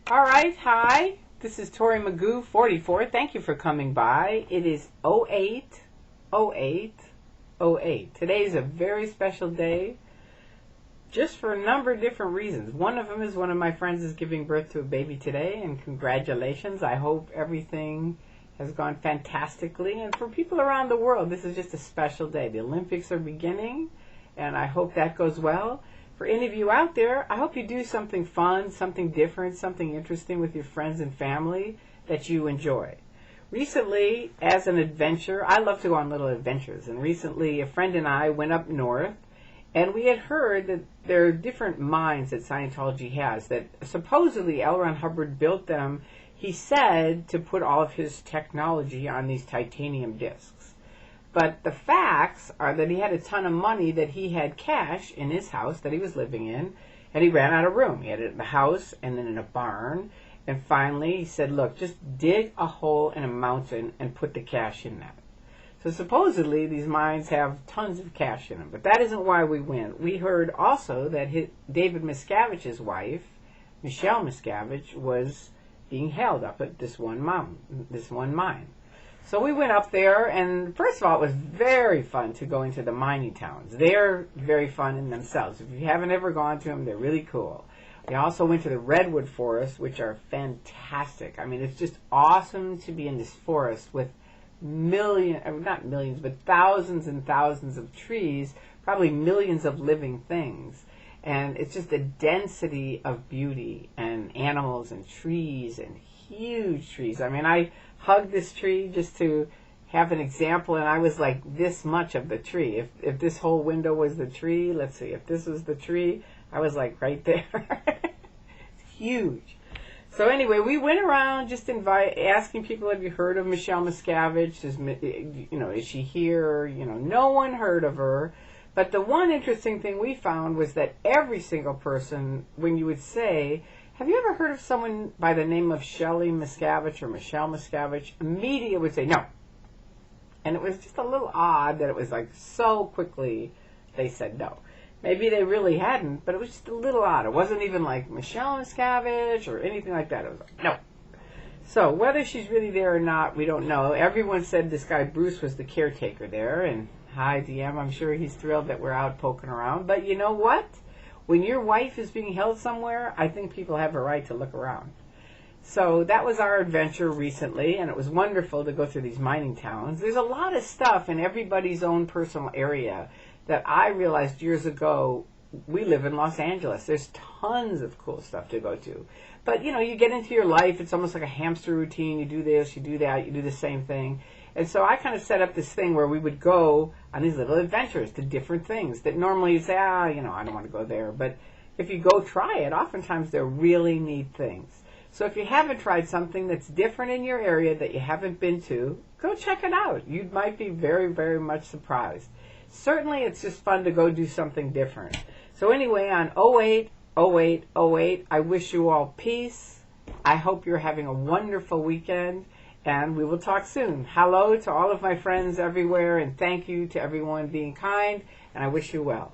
All right, hi. This is Tory Magoo, 44. Thank you for coming by. It is 080808. Today is a very special day just for a number of different reasons. One of them is one of my friends is giving birth to a baby today, and congratulations. I hope everything has gone fantastically. And for people around the world, this is just a special day. The Olympics are beginning, and I hope that goes well. For any of you out there, I hope you do something fun, something different, something interesting with your friends and family that you enjoy. Recently, as an adventure, I love to go on little adventures, and recently a friend and I went up north, and we had heard that there are different mines that Scientology has, that supposedly L. Ron Hubbard built them, he said, to put all of his technology on these titanium discs. But the facts are that he had a ton of money that he had cash in his house that he was living in, and he ran out of room. He had it in the house and then in a barn, and finally he said, look, just dig a hole in a mountain and put the cash in that. So supposedly these mines have tons of cash in them, but that isn't why we went. We heard also that David Miscavige's wife, Michelle Miscavige, was being held up at this one mine. So we went up there, and first of all, it was very fun to go into the mining towns. They're very fun in themselves. If you haven't ever gone to them, they're really cool. We also went to the redwood forests, which are fantastic. I mean, it's just awesome to be in this forest with not millions, but thousands and thousands of trees, probably millions of living things. And it's just a density of beauty and animals and trees and huge trees. I mean, I hugged this tree just to have an example, and I was like this much of the tree. If this whole window was the tree, let's see, if this was the tree, I was like right there. It's huge. So anyway, we went around just asking people, have you heard of Michelle Miscavige? Is she here? No one heard of her. But the one interesting thing we found was that every single person, when you would say, have you ever heard of someone by the name of Shelley Miscavige or Michelle Miscavige, immediately would say no. And it was just a little odd that it was like so quickly they said no. Maybe they really hadn't, but it was just a little odd. It wasn't even like Michelle Miscavige or anything like that. It was like, no. So whether she's really there or not, we don't know. Everyone said this guy Bruce was the caretaker there, and hi DM, I'm sure he's thrilled that we're out poking around. But you know what? When your wife is being held somewhere, I think people have a right to look around. So that was our adventure recently, and it was wonderful to go through these mining towns. There's a lot of stuff in everybody's own personal area that I realized years ago. We live in Los Angeles. There's tons of cool stuff to go to. But, you get into your life, it's almost like a hamster routine. You do this, you do that, you do the same thing. And so I kind of set up this thing where we would go on these little adventures to different things that normally you say, I don't want to go there. But if you go try it, oftentimes they're really neat things. So if you haven't tried something that's different in your area that you haven't been to, go check it out. You might be very, very much surprised. Certainly it's just fun to go do something different. So anyway, on 080808, I wish you all peace. I hope you're having a wonderful weekend. And we will talk soon. Hello to all of my friends everywhere, and thank you to everyone being kind, and I wish you well.